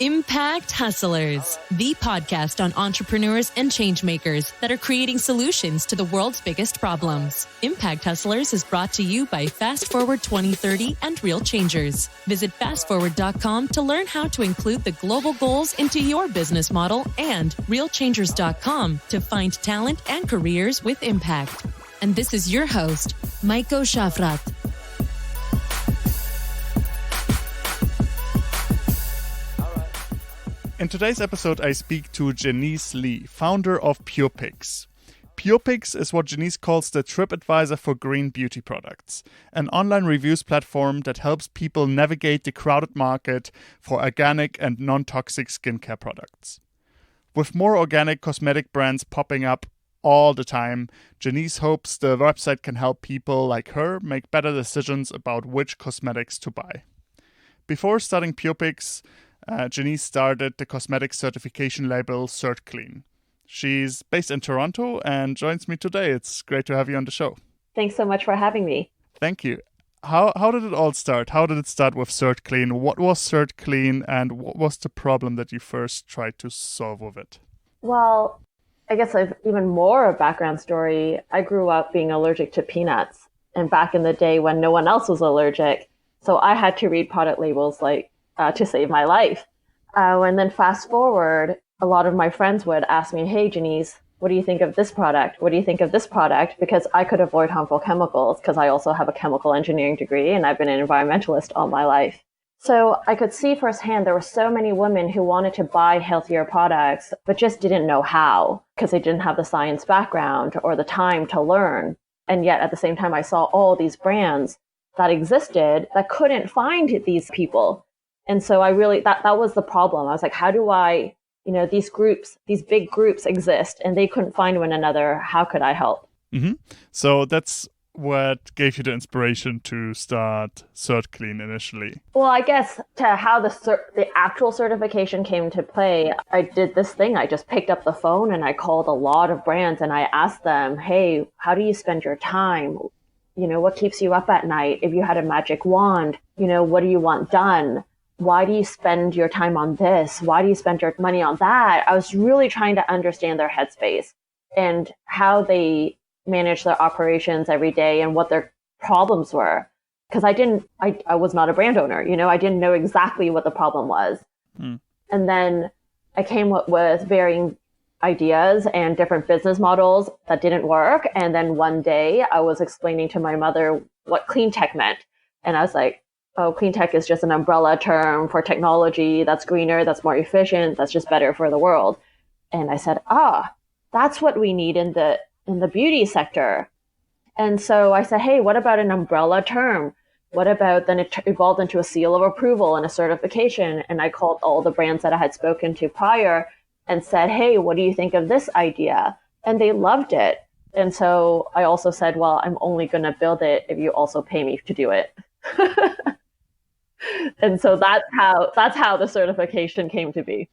Impact Hustlers, the podcast on entrepreneurs and changemakers that are creating solutions to the world's biggest problems. Impact Hustlers is brought to you by Fast Forward 2030 and Real Changers. Visit fastforward.com to learn how to include the global goals into your business model and realchangers.com to find talent and careers with impact. And this is your host, Maiko Shafrat. In today's episode, I speak to Jenise Lee, founder of Purpicks. Purpicks is what Jenise calls the TripAdvisor for green beauty products, an online reviews platform that helps people navigate the crowded market for organic and non-toxic skincare products. With more organic cosmetic brands popping up all the time, Jenise hopes the website can help people like her make better decisions about which cosmetics to buy. Before starting Purpicks, Jenise started the cosmetic certification label CertClean. She's based in Toronto and joins me today. It's great to have you on the show. Thanks so much for having me. Thank you. How did it all start? How did it start with CertClean? What was CertClean and what was the problem that you first tried to solve with it? Well, I guess I've even more of a background story. I grew up being allergic to peanuts, and back in the day when no one else was allergic, so I had to read product labels to save my life. And then fast forward, a lot of my friends would ask me, hey, Jenise, what do you think of this product? What do you think of this product? Because I could avoid harmful chemicals because I also have a chemical engineering degree and I've been an environmentalist all my life. So I could see firsthand there were so many women who wanted to buy healthier products, but just didn't know how because they didn't have the science background or the time to learn. And yet at the same time, I saw all these brands that existed that couldn't find these people. And so I really, that was the problem. I was like, how do I, these groups, these big groups exist and they couldn't find one another. How could I help? Mm-hmm. So that's what gave you the inspiration to start CertClean initially. Well, I guess to how the actual certification came to play, I did this thing. I just picked up the phone and I called a lot of brands and I asked them, hey, how do you spend your time? What keeps you up at night? If you had a magic wand, what do you want done? Why do you spend your time on this? Why do you spend your money on that? I was really trying to understand their headspace and how they manage their operations every day and what their problems were. Because I was not a brand owner, I didn't know exactly what the problem was. And then I came up with varying ideas and different business models that didn't work. And then one day I was explaining to my mother what clean tech meant. And I was like, oh, clean tech is just an umbrella term for technology that's greener, that's more efficient, that's just better for the world. And I said, that's what we need in the beauty sector. And so I said, hey, what about an umbrella term? What about then it evolved into a seal of approval and a certification? And I called all the brands that I had spoken to prior and said, hey, what do you think of this idea? And they loved it. And so I also said, well, I'm only going to build it if you also pay me to do it. And so that's how the certification came to be.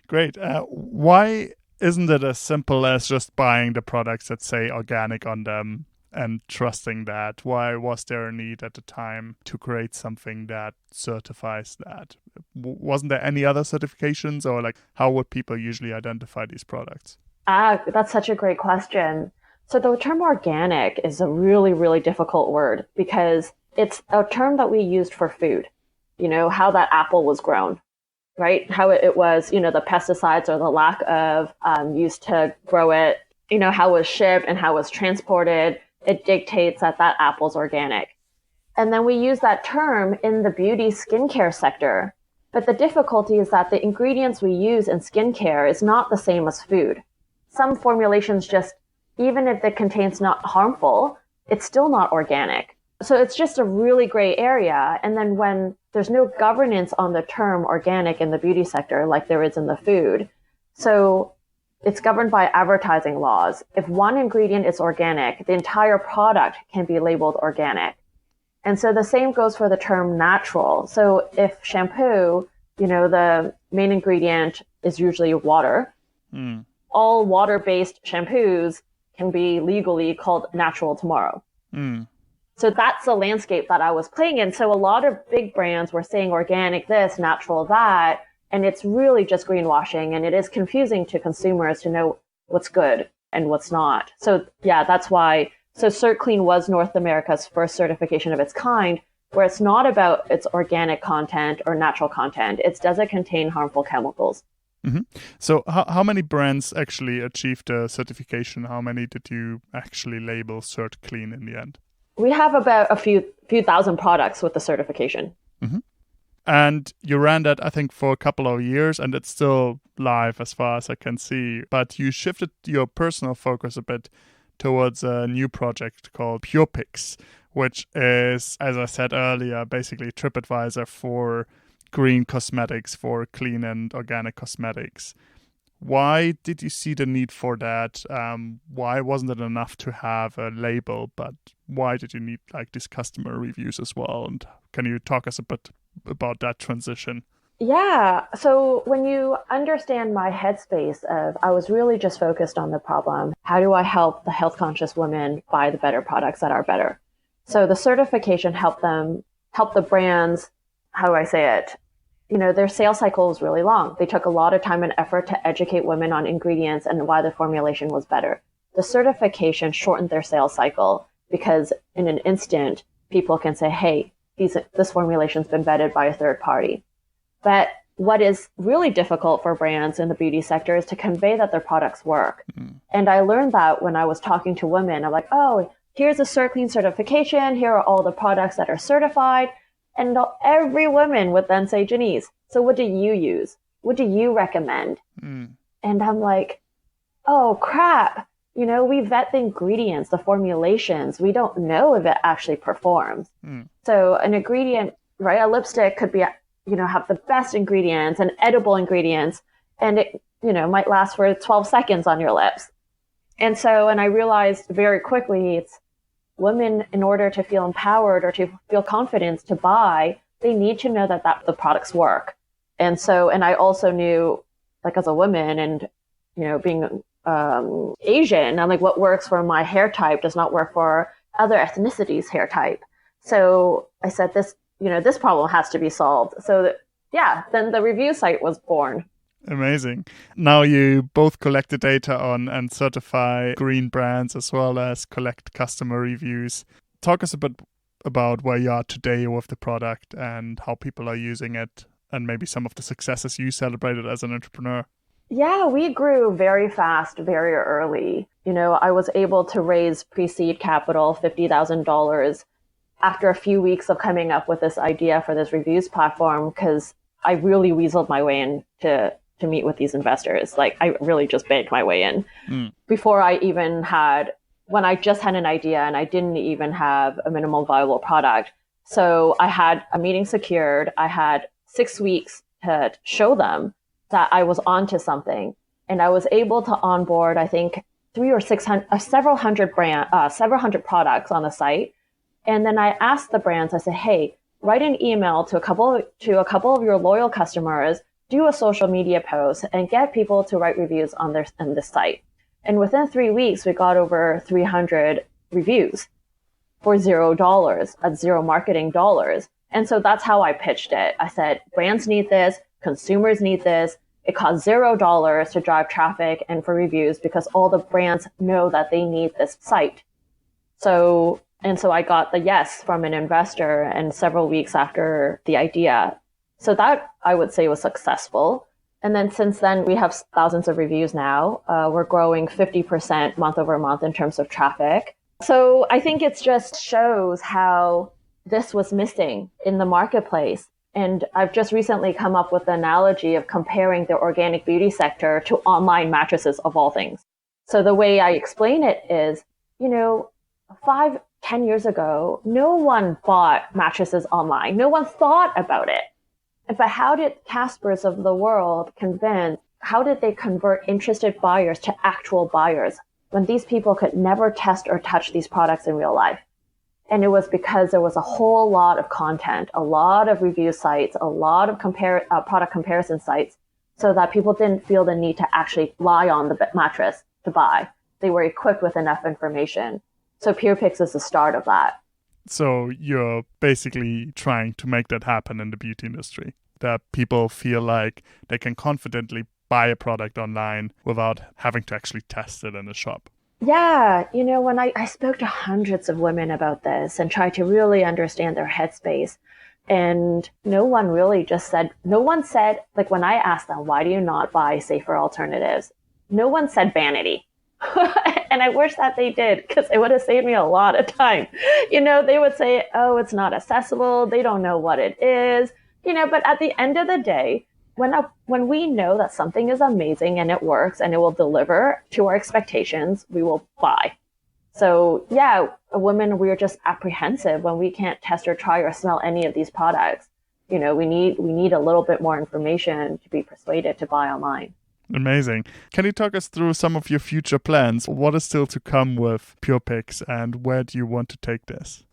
Great. Why isn't it as simple as just buying the products that say organic on them and trusting that? Why was there a need at the time to create something that certifies that? Wasn't there any other certifications, or how would people usually identify these products? That's such a great question. So the term organic is a really, really difficult word because it's a term that we used for food. How that apple was grown, right? How it was, the pesticides or the lack of used to grow it, how it was shipped and how it was transported. It dictates that apple's organic. And then we use that term in the beauty skincare sector. But the difficulty is that the ingredients we use in skincare is not the same as food. Some formulations even if it contains not harmful, it's still not organic. So it's just a really gray area. And then when there's no governance on the term organic in the beauty sector, like there is in the food. So it's governed by advertising laws. If one ingredient is organic, the entire product can be labeled organic. And so the same goes for the term natural. So if shampoo, the main ingredient is usually water, all water-based shampoos can be legally called natural tomorrow. So that's the landscape that I was playing in. So a lot of big brands were saying organic this, natural that. And it's really just greenwashing, and it is confusing to consumers to know what's good and what's not. So yeah, that's why. So CertClean was North America's first certification of its kind, where it's not about its organic content or natural content. It doesn't contain harmful chemicals. Mm-hmm. So how many brands actually achieved the certification? How many did you actually label CertClean in the end? We have about a few thousand products with the certification. Mm-hmm. And you ran that, I think, for a couple of years, and it's still live as far as I can see. But you shifted your personal focus a bit towards a new project called Purpicks, which is, as I said earlier, basically TripAdvisor for green cosmetics, for clean and organic cosmetics. Why did you see the need for that? Why wasn't it enough to have a label, but why did you need like these customer reviews as well? And can you talk us a bit about that transition? Yeah. So when you understand my headspace of, I was really just focused on the problem. How do I help the health conscious women buy the better products that are better? So the certification helped the brands, how do I say it? Their sales cycle was really long. They took a lot of time and effort to educate women on ingredients and why the formulation was better. The certification shortened their sales cycle because in an instant, people can say, hey, this formulation's been vetted by a third party. But what is really difficult for brands in the beauty sector is to convey that their products work. And I learned that when I was talking to women. I'm like, oh, here's a CertClean certification. Here are all the products that are certified. And every woman would then say, Jenise, so what do you use? What do you recommend? And I'm like, oh, crap. We vet the ingredients, the formulations. We don't know if it actually performs. So an ingredient, right? A lipstick could be, have the best ingredients and edible ingredients. And it, might last for 12 seconds on your lips. And I realized very quickly it's, women, in order to feel empowered or to feel confidence to buy, they need to know that the products work. And I also knew, like as a woman and, being Asian, I'm like, what works for my hair type does not work for other ethnicities' hair type. So I said, this problem has to be solved. So then the review site was born. Amazing. Now you both collect the data on and certify green brands as well as collect customer reviews. Talk us a bit about where you are today with the product and how people are using it and maybe some of the successes you celebrated as an entrepreneur. Yeah, we grew very fast, very early. I was able to raise pre-seed capital, $50,000, after a few weeks of coming up with this idea for this reviews platform, because I really weaseled my way in to meet with these investors. Like I really just begged my way in before when I just had an idea and I didn't even have a minimal viable product. So I had a meeting secured. I had 6 weeks to show them that I was onto something. And I was able to onboard, I think, several hundred products on the site. And then I asked the brands, I said, hey, write an email to a couple of your loyal customers, do a social media post, and get people to write reviews on the site. And within 3 weeks, we got over 300 reviews for $0 at zero marketing dollars. And so that's how I pitched it. I said, brands need this, consumers need this. It costs $0 to drive traffic and for reviews because all the brands know that they need this site. So I got the yes from an investor and several weeks after the idea. So that I would say was successful. And then since then, we have thousands of reviews now. We're growing 50% month over month in terms of traffic. So I think it just shows how this was missing in the marketplace. And I've just recently come up with the analogy of comparing the organic beauty sector to online mattresses of all things. So the way I explain it is, 5-10 years ago, no one bought mattresses online. No one thought about it. But how did Caspers of the world how did they convert interested buyers to actual buyers when these people could never test or touch these products in real life? And it was because there was a whole lot of content, a lot of review sites, a lot of product comparison sites, so that people didn't feel the need to actually lie on the mattress to buy. They were equipped with enough information. So Purpicks is the start of that. So you're basically trying to make that happen in the beauty industry. that people feel like they can confidently buy a product online without having to actually test it in a shop? Yeah, when I spoke to hundreds of women about this and tried to really understand their headspace, and no one said, like when I asked them, why do you not buy safer alternatives? No one said vanity. And I wish that they did, because it would have saved me a lot of time. They would say, oh, it's not accessible. They don't know what it is, but at the end of the day, when we know that something is amazing and it works and it will deliver to our expectations, we will buy. So yeah, women, we're just apprehensive when we can't test or try or smell any of these products. We need a little bit more information to be persuaded to buy online. Amazing. Can you talk us through some of your future plans? What is still to come with PurePicks, and where do you want to take this?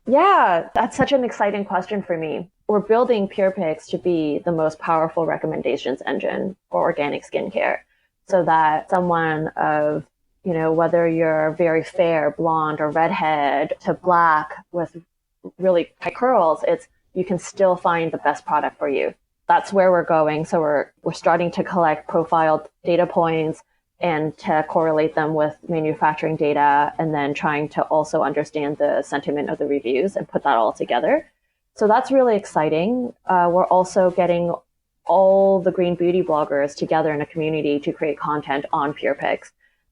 Yeah, that's such an exciting question for me. We're building PurePicks to be the most powerful recommendations engine for organic skincare, so that someone of, whether you're very fair, blonde, or redhead to black with really tight curls, you can still find the best product for you. That's where we're going. So we're starting to collect profiled data points and to correlate them with manufacturing data, and then trying to also understand the sentiment of the reviews and put that all together. So that's really exciting. We're also getting all the green beauty bloggers together in a community to create content on PurePicks,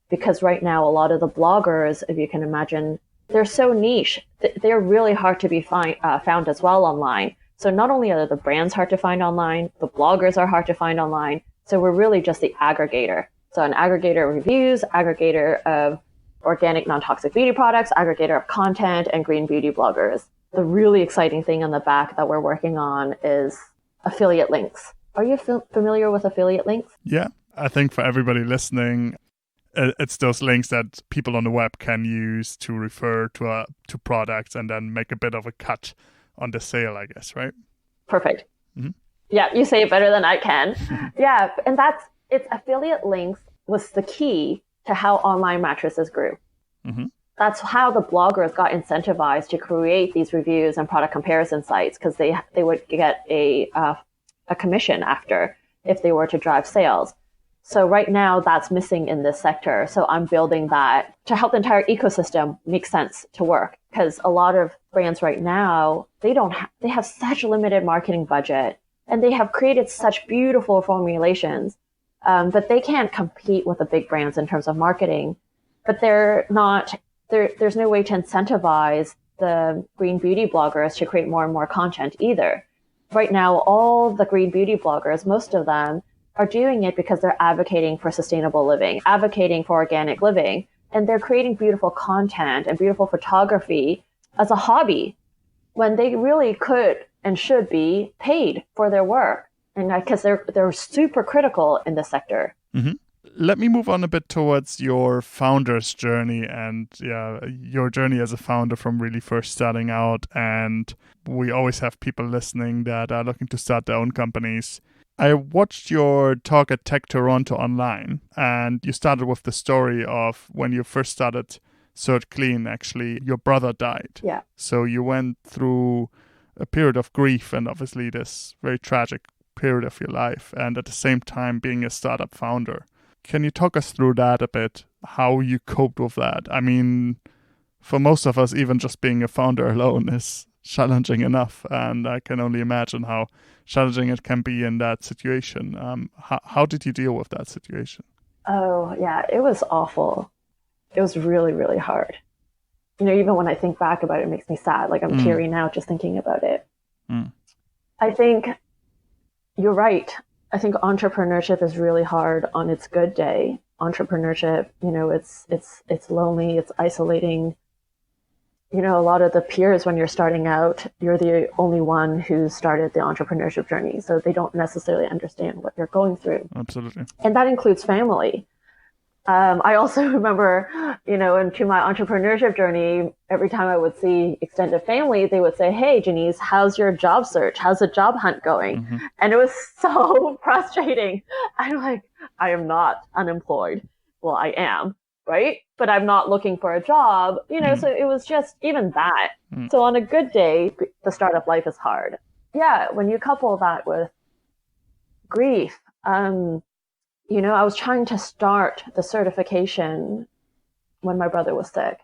because right now a lot of the bloggers, if you can imagine, they're so niche. They're really hard to be found as well online. So not only are the brands hard to find online, the bloggers are hard to find online. So we're really just the aggregator. So an aggregator of reviews, aggregator of organic non-toxic beauty products, aggregator of content, and green beauty bloggers. The really exciting thing on the back that we're working on is affiliate links. Are you familiar with affiliate links? Yeah, I think for everybody listening, it's those links that people on the web can use to refer to products and then make a bit of a cut on the sale, I guess, right? Perfect. Mm-hmm. Yeah, you say it better than I can. Yeah, and it's affiliate links was the key to how online mattresses grew. Mm-hmm. That's how the bloggers got incentivized to create these reviews and product comparison sites, because they would get a commission after if they were to drive sales. So right now that's missing in this sector. So I'm building that to help the entire ecosystem make sense to work, because a lot of brands right now, they have such a limited marketing budget, and they have created such beautiful formulations, but they can't compete with the big brands in terms of marketing. But there's no way to incentivize the green beauty bloggers to create more and more content either. Right now, all the green beauty bloggers, most of them, are doing it because they're advocating for sustainable living, advocating for organic living, and they're creating beautiful content and beautiful photography as a hobby, when they really could and should be paid for their work, and because they're super critical in this sector. Mm-hmm. Let me move on a bit towards your founder's journey and your journey as a founder from really first starting out. And we always have people listening that are looking to start their own companies. I watched your talk at Tech Toronto online, and you started with the story of when you first started CertClean, actually, your brother died. Yeah. So you went through a period of grief and obviously this very tragic period of your life, and at the same time being a startup founder. Can you talk us through that a bit, how you coped with that? I mean, for most of us, even just being a founder alone is challenging enough, and I can only imagine how challenging it can be in that situation. How did you deal with that situation? Oh, yeah, it was awful. It was really, really hard. Even when I think back about it, it makes me sad. Like I'm teary now just thinking about it. I think you're right. I think entrepreneurship is really hard on its good day. Entrepreneurship, it's lonely, it's isolating. A lot of the peers, when you're starting out, you're the only one who started the entrepreneurship journey. So they don't necessarily understand what you're going through. Absolutely. And that includes family. I also remember, into my entrepreneurship journey, every time I would see extended family, they would say, hey, Jenise, how's your job search? How's the job hunt going? Mm-hmm. And it was so frustrating. I'm like, I am not unemployed. Well, I am, right? But I'm not looking for a job, so it was just even that. So on a good day, the startup life is hard. Yeah, when you couple that with grief. I was trying to start the certification when my brother was sick.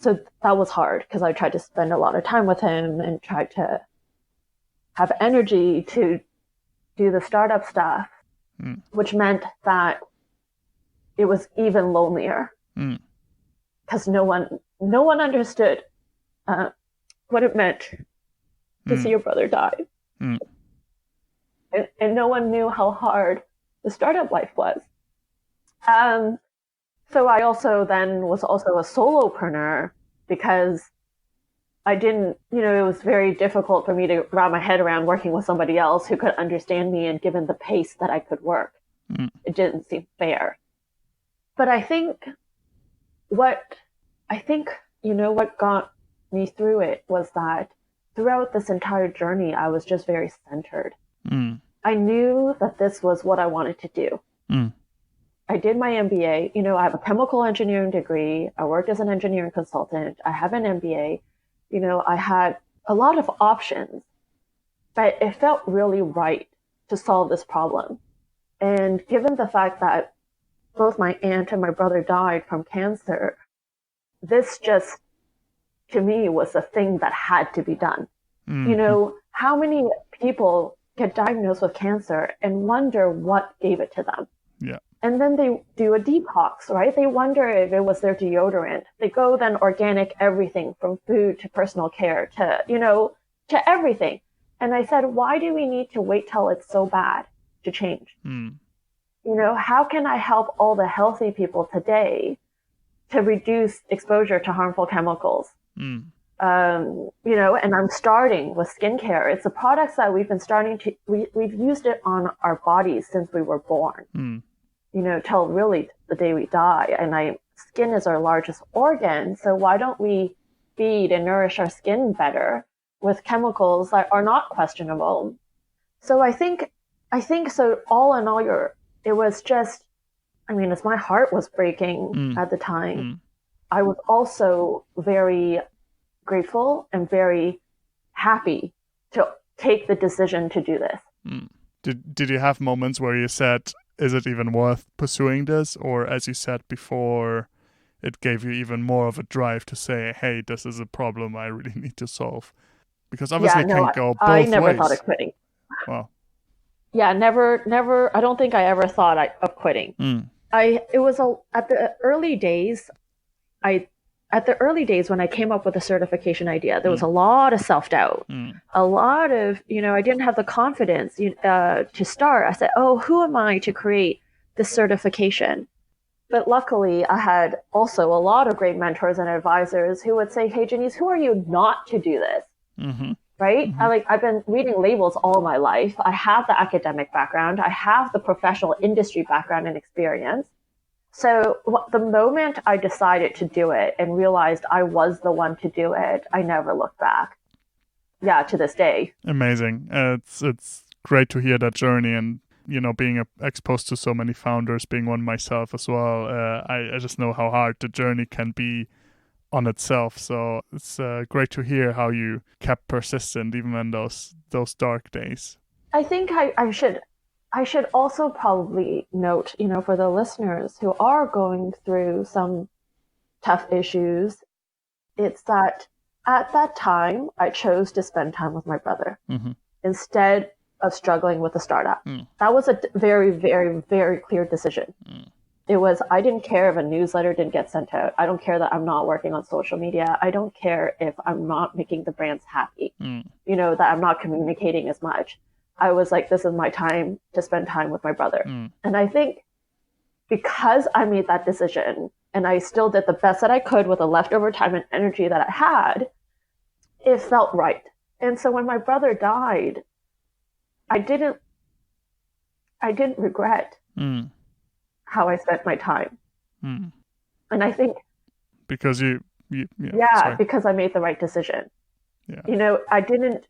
So that was hard because I tried to spend a lot of time with him and tried to have energy to do the startup stuff, which meant that it was even lonelier because no one understood what it meant to see your brother die. And no one knew how hard the startup life was. So I also then was also a solopreneur because I didn't, it was very difficult for me to wrap my head around working with somebody else who could understand me and given the pace that I could work. It didn't seem fair. But I think what got me through it was that throughout this entire journey, I was just very centered. I knew that this was what I wanted to do. I did my MBA. I have a chemical engineering degree. I worked as an engineering consultant. I have an MBA. I had a lot of options, but it felt really right to solve this problem. And given the fact that both my aunt and my brother died from cancer, this just, to me, was a thing that had to be done. How many people get diagnosed with cancer and wonder what gave it to them? Yeah. And then they do a detox, right? They wonder if it was their deodorant. They go then organic everything from food to personal care to everything. And I said, why do we need to wait till it's so bad to change? How can I help all the healthy people today to reduce exposure to harmful chemicals? And I'm starting with skincare. It's a product that we've been we've used it on our bodies since we were born. Till really the day we die. And skin is our largest organ. So why don't we feed and nourish our skin better with chemicals that are not questionable? So I think so all in all, it was just, as my heart was breaking at the time, I was also very grateful and very happy to take the decision to do this. Did you have moments where you said, is it even worth pursuing this? Or as you said before, it gave you even more of a drive to say, hey, this is a problem I really need to solve? Because obviously it can go both ways. I never thought of quitting. Wow. Yeah, never. I don't think I ever thought of quitting. It was at the early days when I came up with the certification idea, there was a lot of self-doubt, a lot of, I didn't have the confidence to start. I said, oh, who am I to create this certification? But luckily, I had also a lot of great mentors and advisors who would say, hey, Jenise, who are you not to do this? Right? I've been reading labels all my life. I have the academic background. I have the professional industry background and experience. So the moment I decided to do it and realized I was the one to do it, I never looked back. Yeah, to this day. Amazing. It's great to hear that journey and, being exposed to so many founders, being one myself as well. I just know how hard the journey can be on itself. So it's great to hear how you kept persistent even in those dark days. I think I should also probably note, for the listeners who are going through some tough issues, it's that at that time, I chose to spend time with my brother instead of struggling with a startup. That was a very, very, very clear decision. It was, I didn't care if a newsletter didn't get sent out. I don't care that I'm not working on social media. I don't care if I'm not making the brands happy, that I'm not communicating as much. I was like, this is my time to spend time with my brother. And I think because I made that decision and I still did the best that I could with the leftover time and energy that I had, it felt right. And so when my brother died, I didn't regret how I spent my time. And I think because because I made the right decision. I didn't.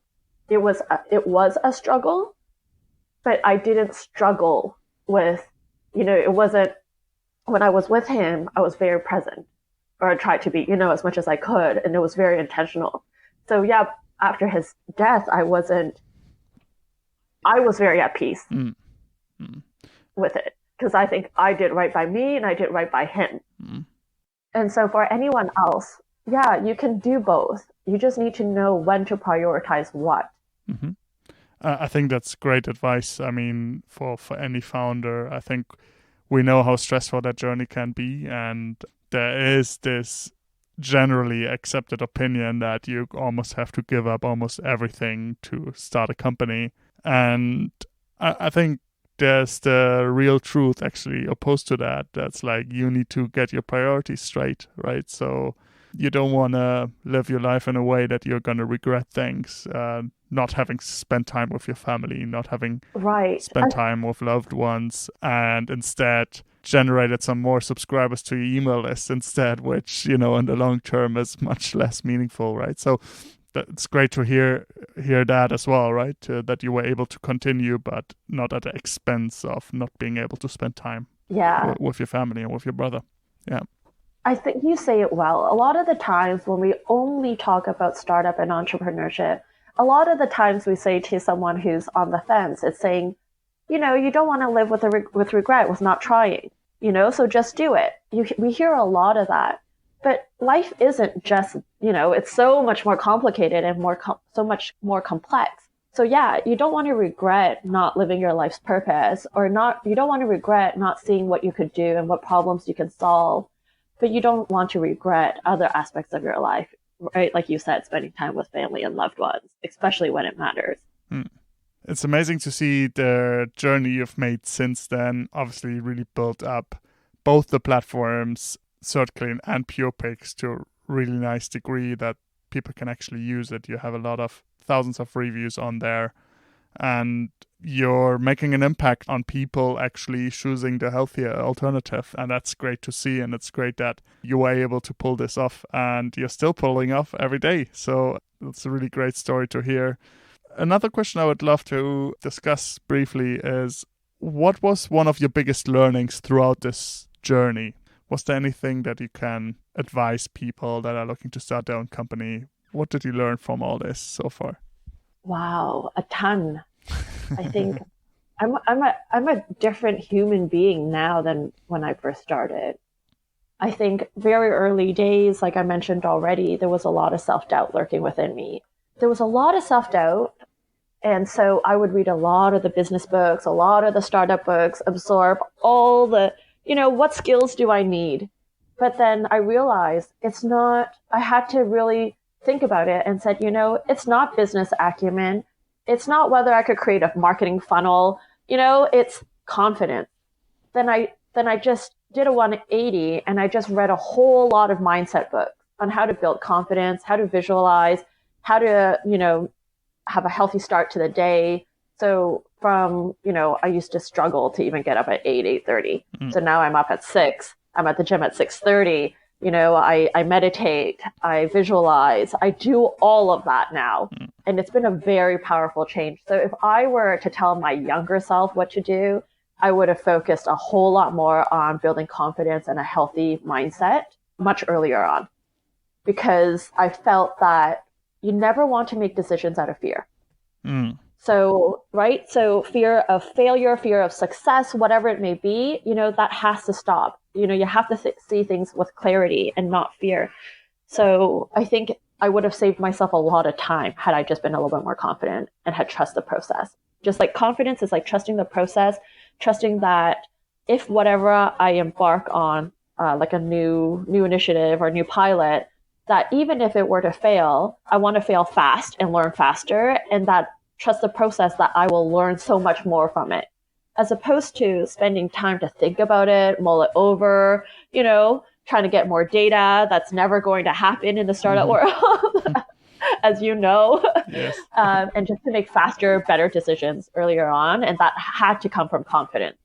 It was a struggle, but I didn't struggle with, it wasn't, when I was with him, I was very present, or I tried to be, as much as I could, and it was very intentional. So yeah, after his death, I wasn't I was very at peace with it because I think I did right by me and I did right by him. And so for anyone else, yeah, you can do both. You just need to know when to prioritize what. I think that's great advice. I mean, for any founder, I think we know how stressful that journey can be. And there is this generally accepted opinion that you almost have to give up almost everything to start a company. And I think there's the real truth actually opposed to that. That's like you need to get your priorities straight, right? So you don't want to live your life in a way that you're going to regret things, not having spent time with your family, not having spent time with loved ones, and instead generated some more subscribers to your email list instead, which, in the long term is much less meaningful, right? So it's great to hear that as well, right? That you were able to continue, but not at the expense of not being able to spend time with your family and with your brother. Yeah. I think you say it well. A lot of the times when we only talk about startup and entrepreneurship, a lot of the times we say to someone who's on the fence, it's saying, you don't want to live with regret, with not trying, so just do it. We hear a lot of that. But life isn't just, it's so much more complicated and so much more complex. So yeah, you don't want to regret not living your life's purpose, you don't want to regret not seeing what you could do and what problems you can solve, but you don't want to regret other aspects of your life, right? Like you said, spending time with family and loved ones, especially when it matters. It's amazing to see the journey you've made since then. Obviously, really built up both the platforms, CertClean and Purpicks, to a really nice degree that people can actually use it. You have a lot of thousands of reviews on there, and you're making an impact on people actually choosing the healthier alternative. And that's great to see. And it's great that you were able to pull this off, and you're still pulling off every day. So it's a really great story to hear. Another question I would love to discuss briefly is, what was one of your biggest learnings throughout this journey? Was there anything that you can advise people that are looking to start their own company? What did you learn from all this so far? Wow, a ton. I think I'm a different human being now than when I first started. I think very early days, like I mentioned already, there was a lot of self-doubt lurking within me. There was a lot of self-doubt. And so I would read a lot of the business books, a lot of the startup books, absorb all the, what skills do I need? But then I realized I had to really think about it and said, it's not business acumen. It's not whether I could create a marketing funnel, it's confidence. Then I just did a 180 and I just read a whole lot of mindset books on how to build confidence, how to visualize, how to, have a healthy start to the day. So from, I used to struggle to even get up at 8:30. So now I'm up at 6. I'm at the gym at 6:30. I meditate, I visualize, I do all of that now. And it's been a very powerful change. So if I were to tell my younger self what to do, I would have focused a whole lot more on building confidence and a healthy mindset much earlier on, because I felt that you never want to make decisions out of fear. So, right? So fear of failure, fear of success, whatever it may be, that has to stop. You have to see things with clarity and not fear. So I think I would have saved myself a lot of time had I just been a little bit more confident and had trust the process. Just like confidence is like trusting the process, trusting that if whatever I embark on, like a new initiative or new pilot, that even if it were to fail, I want to fail fast and learn faster, and that trust the process that I will learn so much more from it, as opposed to spending time to think about it, mull it over, trying to get more data. That's never going to happen in the startup world, as you know, Yes. And just to make faster, better decisions earlier on. And that had to come from confidence.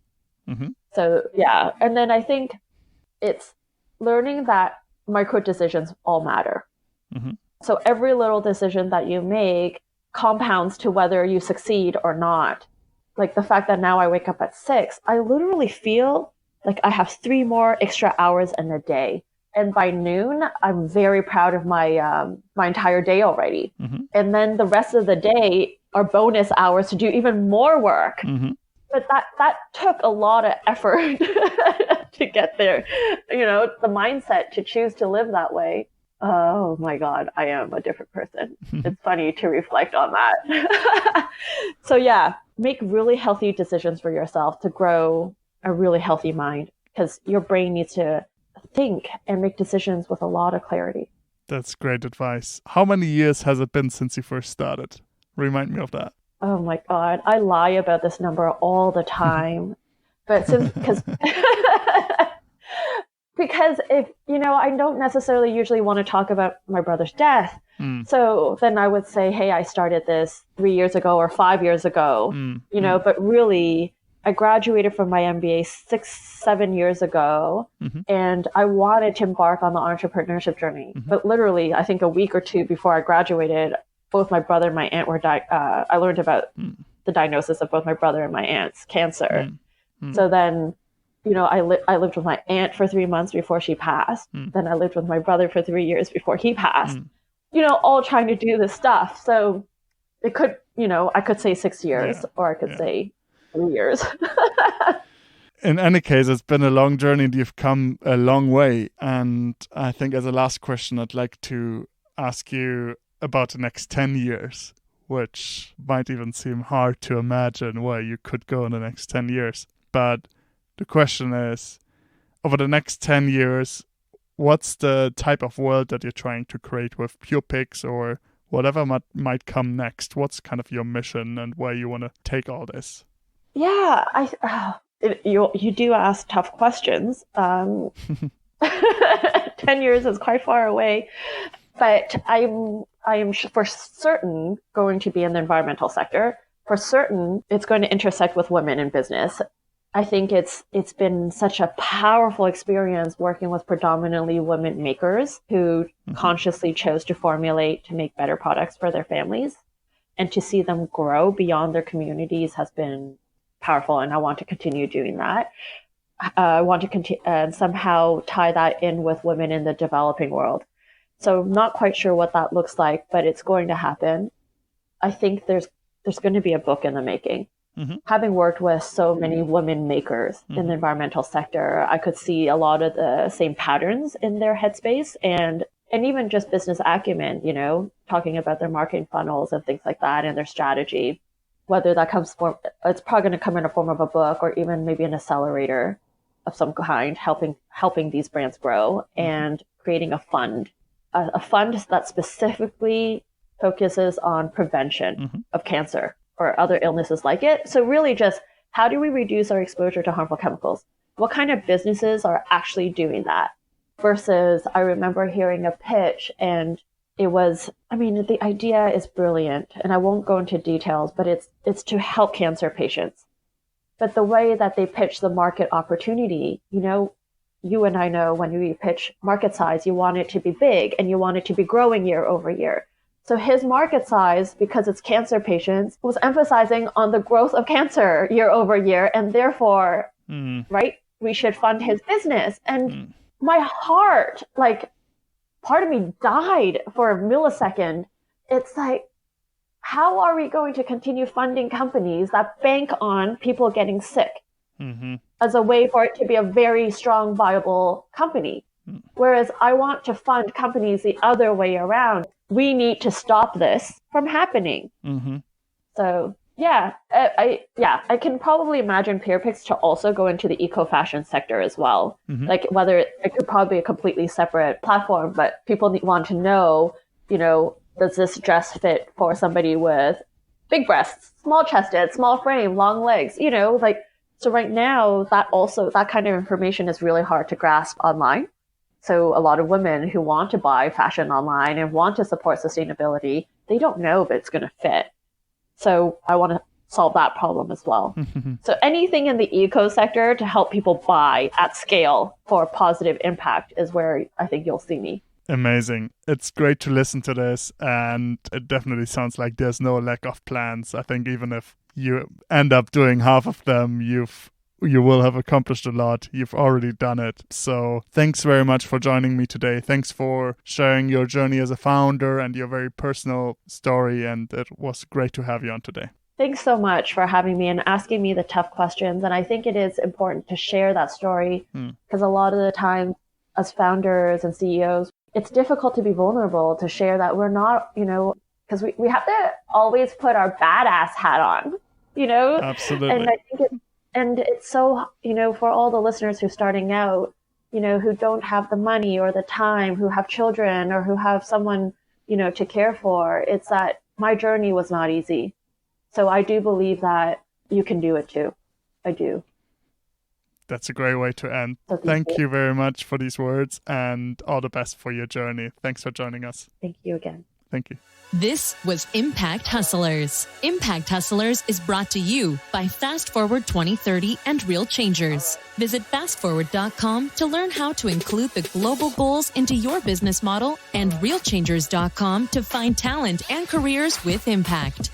So, yeah. And then I think it's learning that micro decisions all matter. So every little decision that you make compounds to whether you succeed or not. Like the fact that now I wake up at 6, I literally feel like I have 3 more extra hours in a day. And by noon, I'm very proud of my entire day already. And then the rest of the day are bonus hours to do even more work. But that took a lot of effort to get there. The mindset to choose to live that way. Oh my God, I am a different person. It's funny to reflect on that. So yeah, make really healthy decisions for yourself to grow a really healthy mind, because your brain needs to think and make decisions with a lot of clarity. That's great advice. How many years has it been since you first started? Remind me of that. Oh my God, I lie about this number all the time. But because if, I don't necessarily usually want to talk about my brother's death. So then I would say, hey, I started this 3 years ago or 5 years ago, but really I graduated from my MBA 6-7 years ago, and I wanted to embark on the entrepreneurship journey. But literally, I think a week or two before I graduated, both my brother and my aunt were I learned about the diagnosis of both my brother and my aunt's cancer. So then, I lived with my aunt for 3 months before she passed. Then I lived with my brother for 3 years before he passed. All trying to do this stuff. So it could, I could say 6 years, or I could say 3 years. In any case, it's been a long journey and you've come a long way. And I think as a last question, I'd like to ask you about the next 10 years, which might even seem hard to imagine where you could go in the next 10 years. But the question is, over the next 10 years, what's the type of world that you're trying to create with Purepicks or whatever might come next? What's kind of your mission and where you want to take all this? Yeah, you do ask tough questions. 10 years is quite far away, but I am for certain going to be in the environmental sector. For certain, it's going to intersect with women in business. I think it's been such a powerful experience working with predominantly women makers who consciously chose to formulate to make better products for their families, and to see them grow beyond their communities has been powerful. And I want to continue doing that. I want to somehow tie that in with women in the developing world. So I'm not quite sure what that looks like, but it's going to happen. I think there's going to be a book in the making. Having worked with so many women makers in the environmental sector, I could see a lot of the same patterns in their headspace and even just business acumen, talking about their marketing funnels and things like that and their strategy. Whether that comes it's probably going to come in a form of a book or even maybe an accelerator of some kind, helping these brands grow and creating a fund that specifically focuses on prevention of cancer or other illnesses like it. So really just how do we reduce our exposure to harmful chemicals? What kind of businesses are actually doing that? Versus I remember hearing a pitch and it was, the idea is brilliant and I won't go into details, but it's to help cancer patients. But the way that they pitch the market opportunity, you and I know when we pitch market size, you want it to be big and you want it to be growing year over year. So his market size, because it's cancer patients, was emphasizing on the growth of cancer year over year. And therefore, right, we should fund his business. And my heart, part of me died for a millisecond. It's like, how are we going to continue funding companies that bank on people getting sick as a way for it to be a very strong, viable company? Whereas I want to fund companies the other way around. We need to stop this from happening. So I can probably imagine Purepicks to also go into the eco-fashion sector as well. Whether it could probably be a completely separate platform, but people want to know, does this dress fit for somebody with big breasts, small chested, small frame, long legs, so right now that kind of information is really hard to grasp online. So a lot of women who want to buy fashion online and want to support sustainability, they don't know if it's going to fit. So I want to solve that problem as well. So anything in the eco sector to help people buy at scale for positive impact is where I think you'll see me. Amazing. It's great to listen to this, and it definitely sounds like there's no lack of plans. I think even if you end up doing half of them, you've you will have accomplished a lot. You've already done it. So thanks very much for joining me today. Thanks for sharing your journey as a founder and your very personal story. And it was great to have you on today. Thanks so much for having me and asking me the tough questions. And I think it is important to share that story because a lot of the time as founders and CEOs, it's difficult to be vulnerable, to share that we're not, because we have to always put our badass hat on, Absolutely. And I think it's so, for all the listeners who are starting out, who don't have the money or the time, who have children or who have someone, to care for, it's that my journey was not easy. So I do believe that you can do it too. I do. That's a great way to end. So thank you very much for these words and all the best for your journey. Thanks for joining us. Thank you again. Thank you. This was Impact Hustlers. Impact Hustlers is brought to you by Fast Forward 2030 and Real Changers. Visit fastforward.com to learn how to include the global goals into your business model and realchangers.com to find talent and careers with impact.